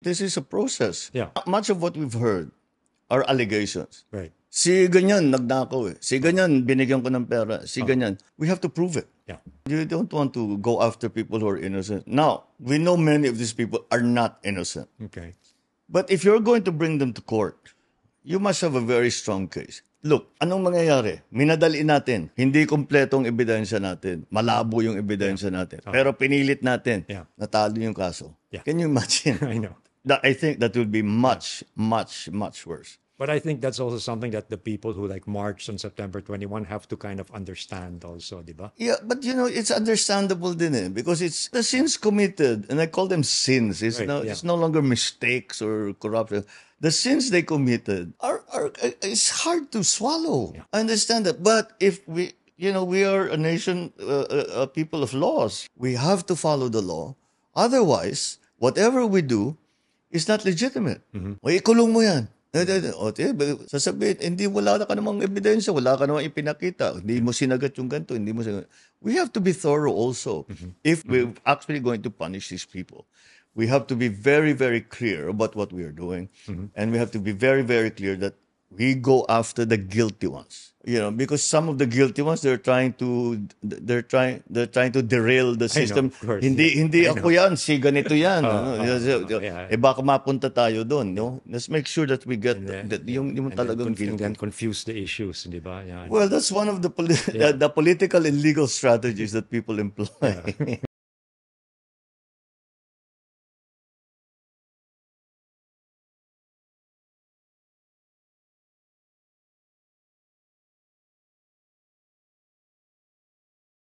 this is a process. Yeah. Much of what we've heard are allegations. Right. Si ganyan, nagnakaw eh. Si ganyan, binigyan ko ng pera. Si ganyan. We have to prove it. Yeah. You don't want to go after people who are innocent. Now, we know many of these people are not innocent. Okay. But if you're going to bring them to court, you must have a very strong case. Look, anong mangyayari? Minadali natin. Hindi kompletong ebidensya natin. Malabo yung ebidensya natin. Pero pinilit natin. Yeah. Natalo yung kaso. Yeah. Can you imagine? I know. I think that would be much, much, much worse. But I think that's also something that the people who like marched on September 21 have to kind of understand also, di ba? Yeah, but it's understandable din eh, because it's the sins committed, and I call them sins. It's it's no longer mistakes or corruption. The sins they committed are it's hard to swallow. Yeah. I understand that, but if we are a nation, a people of laws, we have to follow the law. Otherwise, whatever we do is not legitimate. O ikulong mo yan. Sasabihin, hindi wala ka namang ebidensya, wala ka namang ipinakita, hindi mo sinagat yung ganito, hindi mo sinagat. We have to be thorough also. If we're actually going to punish these people, we have to be very, very clear about what we are doing. And we have to be very, very clear that we go after the guilty ones. Because some of the guilty ones, they're trying to derail the system. Of course. Hindi I ako yan, si ganito yan. yeah. Baka mapunta tayo doon, no? Let's make sure that we get yung talagang and guilty. then confuse the issues, di ba? Yeah. Well, that's one of the political and legal strategies that people employ.